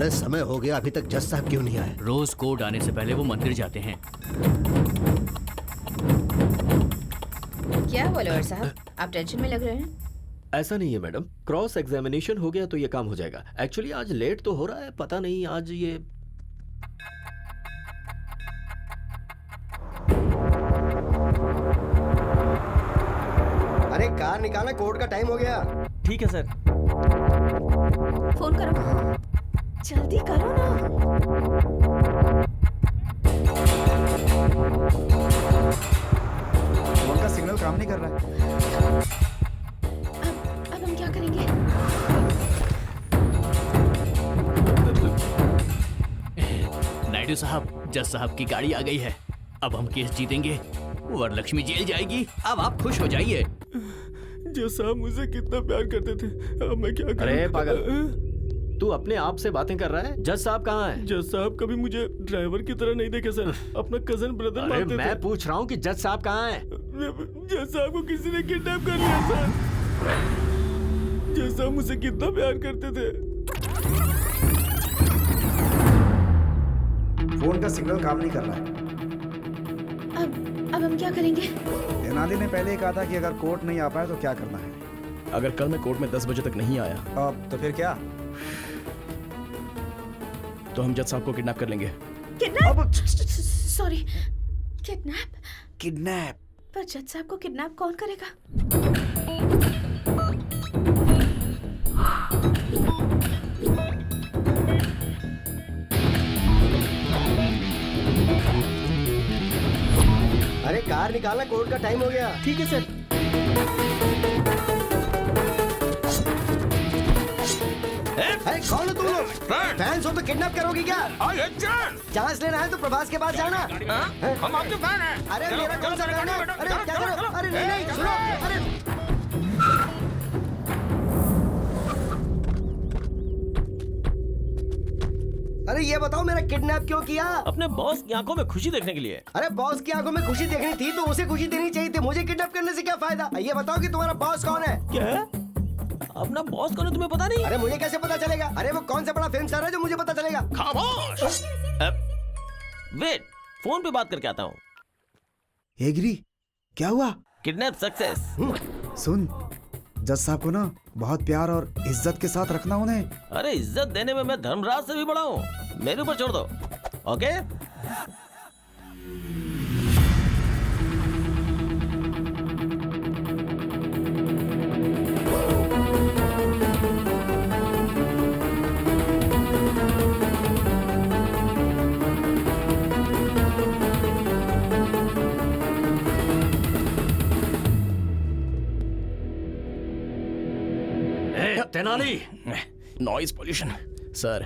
अबे समय हो गया, अभी तक जज साहब क्यों नहीं आए? रोज कोर्ट आने से पहले वो मंदिर जाते हैं। क्या हुआ लॉयर साहब, आप टेंशन में लग रहे हैं? ऐसा नहीं है मैडम, क्रॉस एग्जामिनेशन हो गया तो ये काम हो जाएगा। एक्चुअली आज लेट तो हो रहा है, पता नहीं आज ये। अरे कार निकालना, कोर्ट का टाइम हो गया। ठीक है सर। फोन करो, जल्दी करो ना। फोन का सिग्नल काम नहीं कर रहा है। अब हम क्या करेंगे? नायडू साहब, जज साहब की गाड़ी आ गई है। अब हम केस जीतेंगे, वरलक्ष्मी जेल जाएगी। अब आप खुश हो जाइए। जज साहब मुझे कितना प्यार करते थे, अब मैं क्या करूं? अरे पागल, तू अपने आप से बातें कर रहा है। जज साहब कहाँ है? जज साहब कभी मुझे ड्राइवर की तरह नहीं देखे सर, अपना कजन ब्रदर अरे मानते थे। मैं पूछ रहा हूँ कि जज साहब कहाँ है? जज साहब को किसी ने किडनैप कर लिया सर। जज साहब मुझसे कितना प्यार करते थे। फोन का सिग्नल काम नहीं कर रहा है। अब हम क्या करेंगे? तेनाली ने पहले ही कहा था कि अगर कोर्ट नहीं आ पाए तो क्या करना है। अगर कल मैं कोर्ट में 10 बजे तक नहीं आया अब तो फिर क्या? तो हम जज साहब को किडनैप कर लेंगे। किडनैप? Sorry, kidnap? किडनैप? पर जज साहब को किडनैप कौन करेगा? अरे कार निकालना, कोर्ट का टाइम हो गया। ठीक है सर। अरे कौन हो तुम लोग? फैंस हो तो किडनैप करोगे क्या? चांस लेना है तो प्रभास के पास जाना। हम आपके फैन हैं। अरे मेरा कौन सा फैन है? अरे क्या करो? अरे नहीं नहीं, सुनो। अरे अरे ये बताओ, मेरा किडनैप क्यों किया? अपने बॉस की आंखों में खुशी देखने के लिए। अरे बॉस की आंखों में खुशी देखनी थी तो उसे खुशी देनी चाहिए थी। मुझे किडनैप करने से क्या फायदा? ये बताओ कि तुम्हारा बॉस कौन है? क्या है? अपना बॉस कौन है तुम्हें पता नहीं? अरे मुझे कैसे पता चलेगा? अरे वो कौन सा बड़ा फिल्म स्टार है जो मुझे पता चलेगा? खामोश। वेट, फोन पे बात करके आता हूँ। एग्री? क्या हुआ? Kidnap success. सुन, जज साहब को ना बहुत प्यार और इज्जत के साथ रखना उन्हें। अरे इज्जत देने में मैं धर्मराज से भी बड़ा हूँ, मेरे ऊपर छोड़ दो। Okay? Tenali, noise pollution. Sir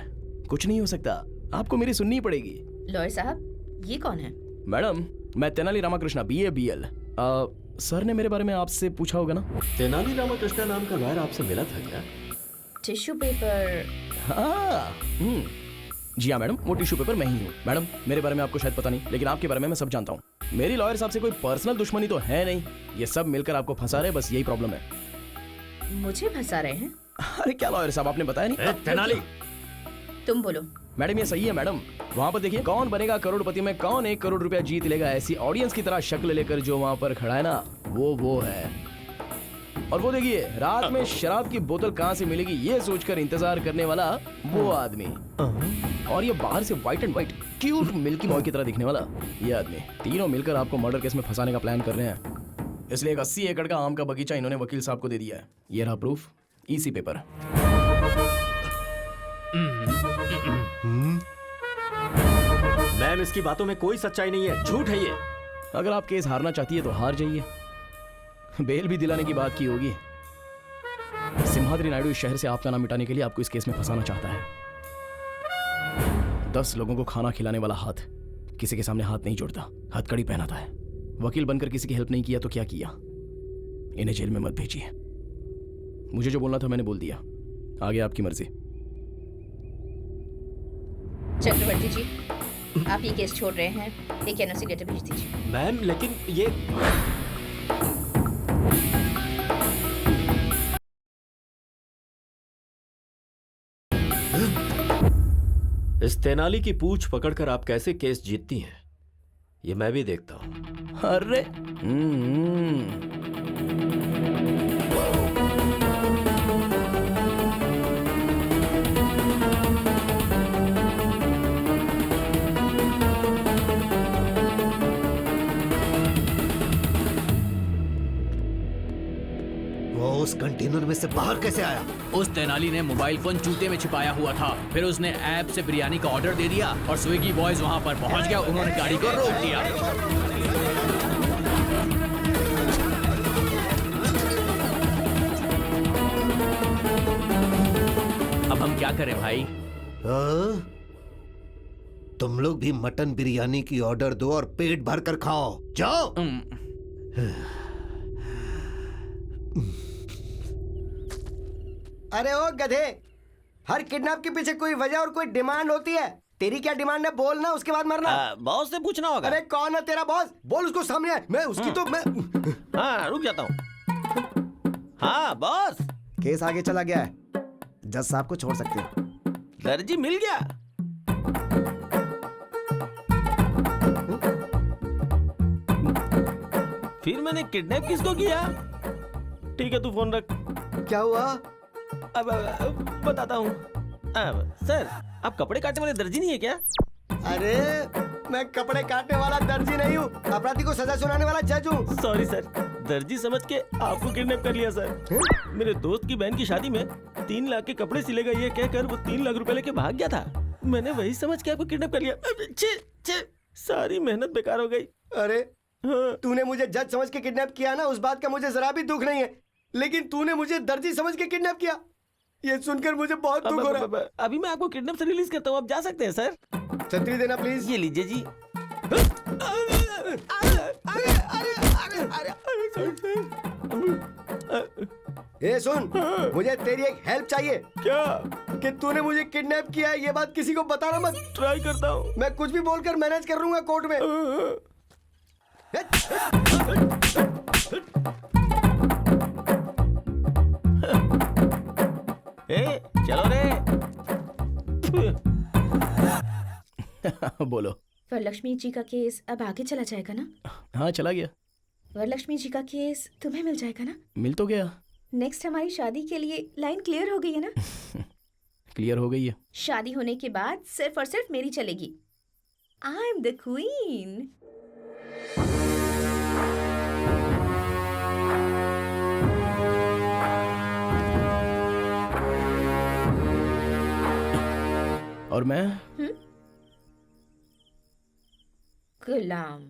कुछ नहीं हो सकता, आपको मेरी सुननी पड़ेगी। लॉयर साहब, ये कौन है? मैडम, मैं Tenali Ramakrishna, BA BL। Sir ने मेरे बारे में आपसे पूछा होगा ना? तेनाली रामाकृष्णा नाम का लॉयर आपसे मिला था क्या? Tissue paper? हाँ, जी हाँ मैडम, वो टिश्यू पेपर मैं ही हूँ। मैडम, मेरे बारे में आपको शायद पता नहीं, लेकिन आपके बारे में मैं सब जानता हूँ। मेरी लॉयर साहब से कोई पर्सनल दुश्मनी तो है नहीं, ये सब मिलकर आपको फंसा रहे, बस यही प्रॉब्लम है। मुझे फंसा रहे हैं? अरे क्या लॉयर साहब, आपने बताया नहीं? तेनाली, तुम बोलो। मैडम ये सही है मैडम, वहाँ पर देखिए, कौन बनेगा करोड़पति में कौन 1 करोड़ रुपया जीत लेगा, ऐसी ऑडियंस की तरह शक्ल लेकर जो वहाँ पर खड़ा है ना, वो है। और वो देखिए, रात में शराब की बोतल कहाँ से मिलेगी ये सोचकर इंतजार करने वाला वो आदमी। और ये बाहर से white and white cute milky boy की तरह दिखने वाला ये आदमी। तीनों मिलकर आपको मर्डर केस में फंसाने का प्लान कर रहे हैं। इसलिए एक 80 एकड़ का आम का बगीचा इन्होंने वकील साहब को दे दिया है। ये रहा प्रूफ, इसी पेपर। मैम इसकी बातों में कोई सच्चाई नहीं है, झूठ है ये। अगर आप केस हारना चाहती है तो हार जाइए, बेल भी दिलाने की बात की होगी। सिम्हाद्री नायडू इस शहर से आपका नाम मिटाने के लिए आपको इस केस में फंसाना चाहता है। 10 लोगों को खाना खिलाने वाला हाथ किसी के सामने हाथ नहीं जोड़ता, हथकड़ी पहनाता है। वकील बनकर किसी की हेल्प नहीं किया तो क्या किया? इन्हें जेल में मत भेजिए। मुझे जो बोलना था मैंने बोल दिया, आगे आपकी मर्जी। चक्रवर्ती जी, आप ये केस छोड़ रहे हैं, एक एनओसी लेटर भेज दीजिए। मैम लेकिन ये इस तेनाली की पूंछ पकड़कर आप कैसे केस जीतती हैं, ये मैं भी देखता हूं। अरे वो उस कंटेनर में से बाहर कैसे आया? उस तेनाली ने मोबाइल फोन जूते में छिपाया हुआ था। फिर उसने ऐप से बिरयानी का ऑर्डर दे दिया और स्विगी बॉयज वहां पर पहुंच गया। उन्होंने गाड़ी को रोक दिया। अब हम क्या करें भाई? हाँ? तुम लोग भी मटन बिरयानी की ऑर्डर दो और पेट भर कर खाओ। जाओ। अरे ओ गधे, हर किडनैप के पीछे कोई वजह और कोई डिमांड होती है। तेरी क्या डिमांड है बोलना, उसके बाद मरना। बॉस से पूछना होगा। अरे कौन है तेरा बॉस? बोल उसको सामने आए। मैं उसकी तो मैं हाँ रुक जाता हूँ। हाँ बॉस, केस आगे चला गया है, जज साहब को छोड़ सकते हो। दर्जी मिल गया। फिर मैंने किडनैप किसको किया? ठीक है तू फोन रख। क्या हुआ? अब बताता हूँ। सर, आप कपड़े काटने वाले दर्जी नहीं है क्या? अरे मैं कपड़े काटने वाला दर्जी नहीं हूँ, अपराधी को सजा सुनाने वाला जज हूँ। सॉरी सर, दर्जी समझ के आपको किडनैप कर लिया सर। मेरे दोस्त की बहन की शादी में 3 लाख के कपड़े सिलेगा ये कहकर वो 3 लाख रुपए लेके भाग गया था। मैंने वही समझ के आपको किडनैप कर लिया। सारी मेहनत बेकार हो गई। अरे हाँ। तूने मुझे जज समझ के किडनैप किया ना, उस बात का मुझे जरा भी दुख नहीं है, लेकिन तूने मुझे दर्जी समझ के किडनैप किया, ये सुनकर मुझे बहुत दुख हो रहा है। अभी मैं आपको किडनैप से रिलीज करता हूँ, आप जा सकते हैं सर। छतरी देना प्लीज। ये लीजिए जी। ए सुन, मुझे तेरी एक हेल्प चाहिए। क्या? कि तूने मुझे किडनैप किया है, ये बात किसी को बताना मत। ट्राई करता हूँ। मैं कुछ भी बोलकर मैनेज कर लूंगा कोर्ट में। चलो रे। बोलो। वरलक्ष्मी जी का केस अब आगे चला जाएगा ना? हाँ चला गया। वरलक्ष्मी जी का केस तुम्हें मिल जाएगा ना? मिल तो गया। नेक्स्ट हमारी शादी के लिए लाइन क्लियर हो गई है ना? क्लियर हो गई है। शादी होने के बाद सिर्फ और सिर्फ मेरी चलेगी। I am the queen. और मैं गुलाम।